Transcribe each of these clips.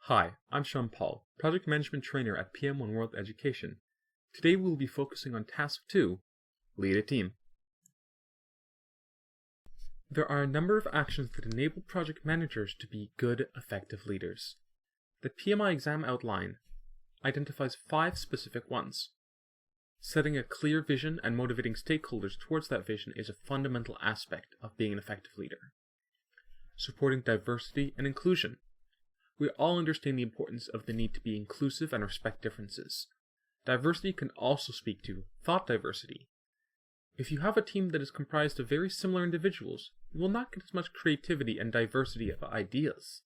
Hi, I'm Sean Paul, Project Management Trainer at PM1 World Education. Today we will be focusing on Task 2, Lead a Team. There are a number of actions that enable project managers to be good, effective leaders. The PMI exam outline identifies 5 specific ones. Setting a clear vision and motivating stakeholders towards that vision is a fundamental aspect of being an effective leader. Supporting diversity and inclusion. We all understand the importance of the need to be inclusive and respect differences. Diversity can also speak to thought diversity. If you have a team that is comprised of very similar individuals, you will not get as much creativity and diversity of ideas.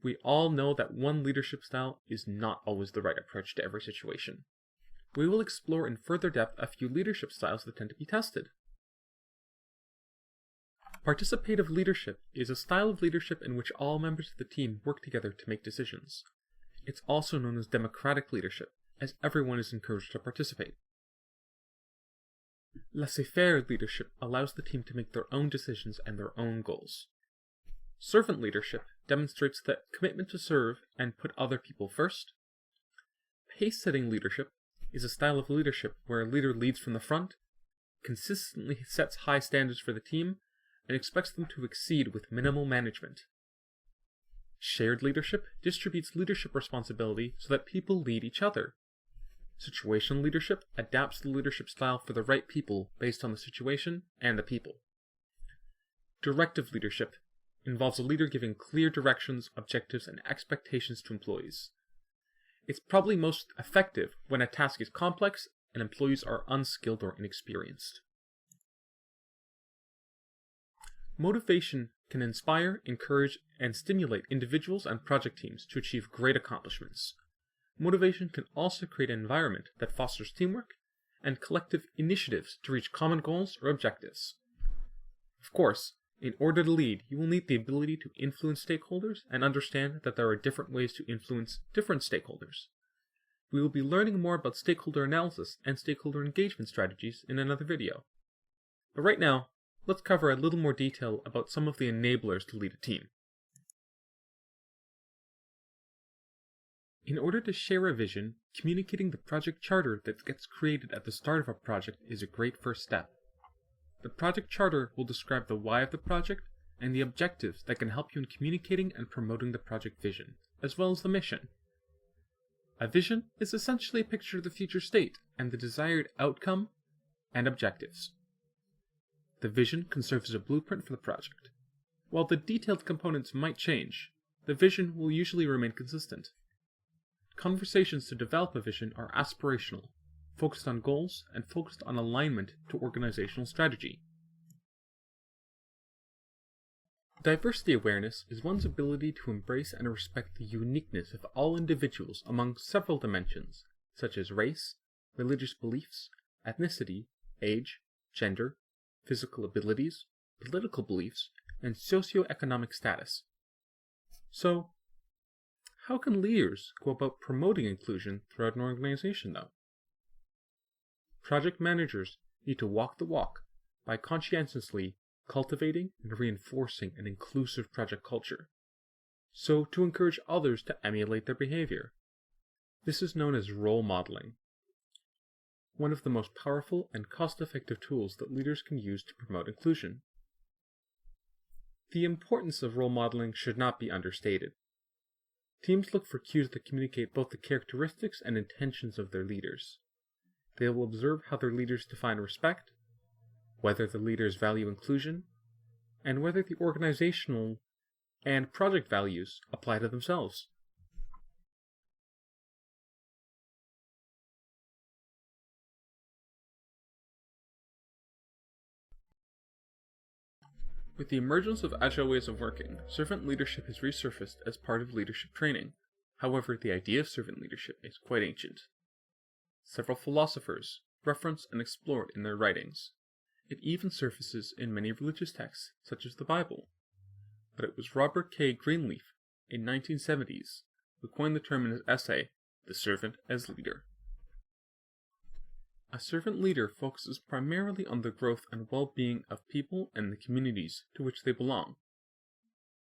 We all know that one leadership style is not always the right approach to every situation. We will explore in further depth a few leadership styles that tend to be tested. Participative leadership is a style of leadership in which all members of the team work together to make decisions. It's also known as democratic leadership, as everyone is encouraged to participate. Laissez-faire leadership allows the team to make their own decisions and their own goals. Servant leadership demonstrates the commitment to serve and put other people first. Pace-setting leadership is a style of leadership where a leader leads from the front, consistently sets high standards for the team, and expects them to exceed with minimal management. Shared leadership distributes leadership responsibility so that people lead each other. Situational leadership adapts the leadership style for the right people based on the situation and the people. Directive leadership involves a leader giving clear directions, objectives, and expectations to employees. It's probably most effective when a task is complex and employees are unskilled or inexperienced. Motivation can inspire, encourage, and stimulate individuals and project teams to achieve great accomplishments. Motivation can also create an environment that fosters teamwork and collective initiatives to reach common goals or objectives. Of course, in order to lead, you will need the ability to influence stakeholders and understand that there are different ways to influence different stakeholders. We will be learning more about stakeholder analysis and stakeholder engagement strategies in another video. But right now, let's cover a little more detail about some of the enablers to lead a team. In order to share a vision, communicating the project charter that gets created at the start of a project is a great first step. The project charter will describe the why of the project and the objectives that can help you in communicating and promoting the project vision, as well as the mission. A vision is essentially a picture of the future state and the desired outcome and objectives. The vision can serve as a blueprint for the project. While the detailed components might change, the vision will usually remain consistent. Conversations to develop a vision are aspirational, focused on goals, and focused on alignment to organizational strategy. Diversity awareness is one's ability to embrace and respect the uniqueness of all individuals among several dimensions, such as race, religious beliefs, ethnicity, age, gender, physical abilities, political beliefs, and socioeconomic status. So, how can leaders go about promoting inclusion throughout an organization, though? Project managers need to walk the walk by conscientiously cultivating and reinforcing an inclusive project culture, so to encourage others to emulate their behavior. This is known as role modeling, one of the most powerful and cost-effective tools that leaders can use to promote inclusion. The importance of role modeling should not be understated. Teams look for cues that communicate both the characteristics and intentions of their leaders. They will observe how their leaders define respect, whether the leaders value inclusion, and whether the organizational and project values apply to themselves. With the emergence of agile ways of working, servant leadership has resurfaced as part of leadership training. However, the idea of servant leadership is quite ancient. Several philosophers reference and explore it in their writings. It even surfaces in many religious texts, such as the Bible. But it was Robert K. Greenleaf, in 1970s, who coined the term in his essay, The Servant as Leader. A servant leader focuses primarily on the growth and well-being of people and the communities to which they belong,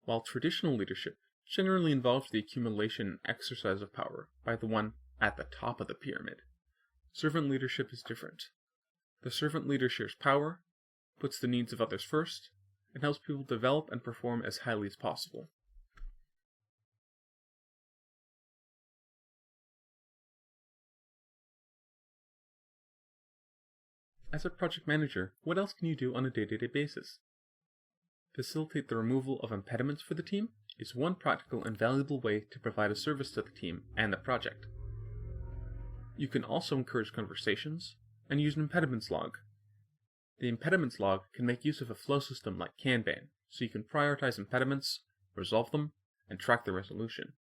while traditional leadership generally involves the accumulation and exercise of power by the one at the top of the pyramid. Servant leadership is different. The servant leader shares power, puts the needs of others first, and helps people develop and perform as highly as possible. As a project manager, what else can you do on a day-to-day basis? Facilitate the removal of impediments for the team is one practical and valuable way to provide a service to the team and the project. You can also encourage conversations and use an impediments log. The impediments log can make use of a flow system like Kanban, so you can prioritize impediments, resolve them, and track their resolution.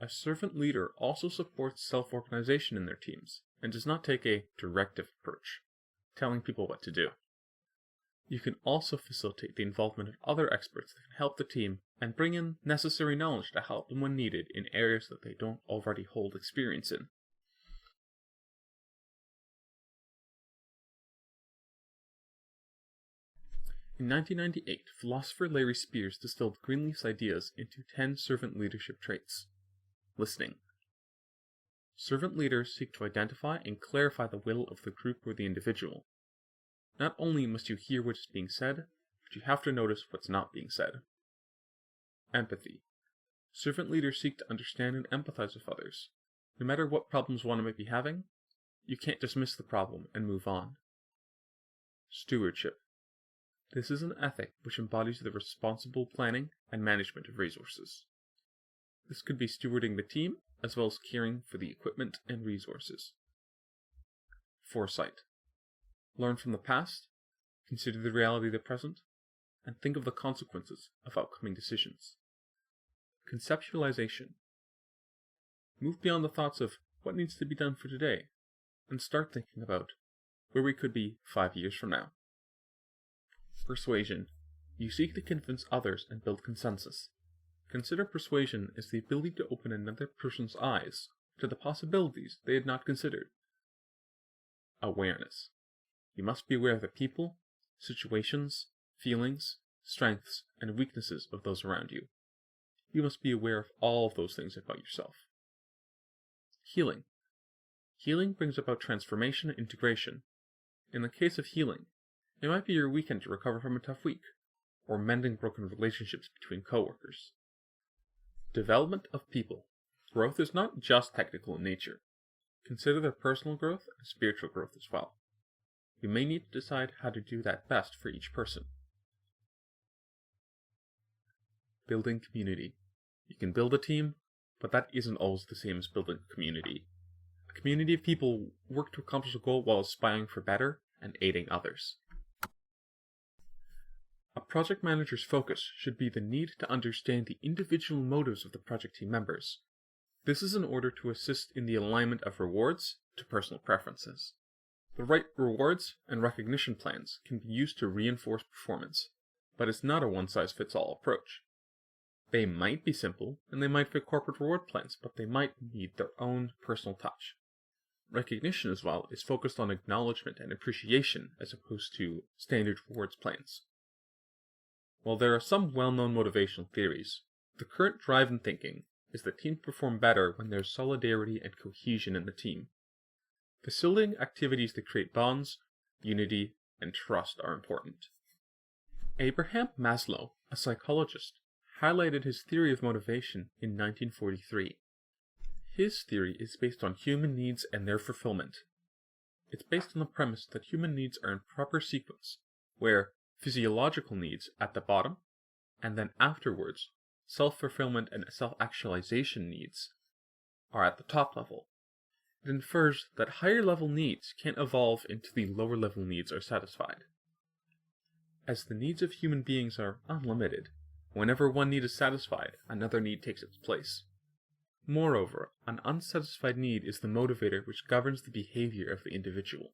A servant leader also supports self-organization in their teams and does not take a directive approach, telling people what to do. You can also facilitate the involvement of other experts that can help the team and bring in necessary knowledge to help them when needed in areas that they don't already hold experience in. In 1998, philosopher Larry Spears distilled Greenleaf's ideas into 10 servant leadership traits. Listening. Servant leaders seek to identify and clarify the will of the group or the individual. Not only must you hear what is being said, but you have to notice what's not being said. Empathy. Servant leaders seek to understand and empathize with others. No matter what problems one might be having, you can't dismiss the problem and move on. Stewardship. This is an ethic which embodies the responsible planning and management of resources. This could be stewarding the team, as well as caring for the equipment and resources. Foresight. Learn from the past, consider the reality of the present, and think of the consequences of upcoming decisions. Conceptualization. Move beyond the thoughts of what needs to be done for today, and start thinking about where we could be 5 years from now. Persuasion. You seek to convince others and build consensus. Consider persuasion as the ability to open another person's eyes to the possibilities they had not considered. Awareness. You must be aware of the people, situations, feelings, strengths, and weaknesses of those around you. You must be aware of all of those things about yourself. Healing. Healing brings about transformation and integration. In the case of healing, it might be your weekend to recover from a tough week, or mending broken relationships between coworkers. Development of people. Growth is not just technical in nature. Consider their personal growth and spiritual growth as well. You may need to decide how to do that best for each person. Building community. You can build a team, but that isn't always the same as building a community. A community of people work to accomplish a goal while aspiring for better and aiding others. A project manager's focus should be the need to understand the individual motives of the project team members. This is in order to assist in the alignment of rewards to personal preferences. The right rewards and recognition plans can be used to reinforce performance, but it's not a one-size-fits-all approach. They might be simple, and they might fit corporate reward plans, but they might need their own personal touch. Recognition as well is focused on acknowledgement and appreciation as opposed to standard rewards plans. While there are some well-known motivational theories, the current drive in thinking is that teams perform better when there's solidarity and cohesion in the team. Facilitating activities that create bonds, unity, and trust are important. Abraham Maslow, a psychologist, highlighted his theory of motivation in 1943. His theory is based on human needs and their fulfillment. It's based on the premise that human needs are in proper sequence, where physiological needs at the bottom, and then afterwards, self-fulfillment and self-actualization needs are at the top level. It infers that higher level needs can't evolve until the lower level needs are satisfied. As the needs of human beings are unlimited, whenever one need is satisfied, another need takes its place. Moreover, an unsatisfied need is the motivator which governs the behavior of the individual.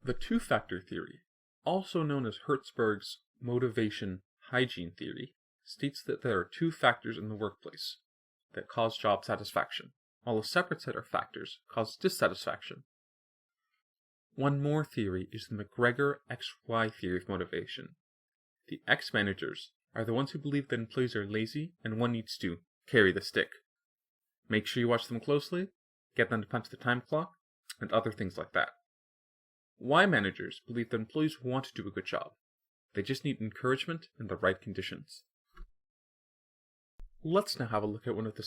The two-factor theory, also known as Hertzberg's motivation hygiene theory, states that there are two factors in the workplace that cause job satisfaction, while a separate set of factors cause dissatisfaction. One more theory is the McGregor XY theory of motivation. The X managers are the ones who believe that employees are lazy and one needs to carry the stick. Make sure you watch them closely, get them to punch the time clock, and other things like that. Y managers believe that employees want to do a good job. They just need encouragement and the right conditions. Let's now have a look at one of the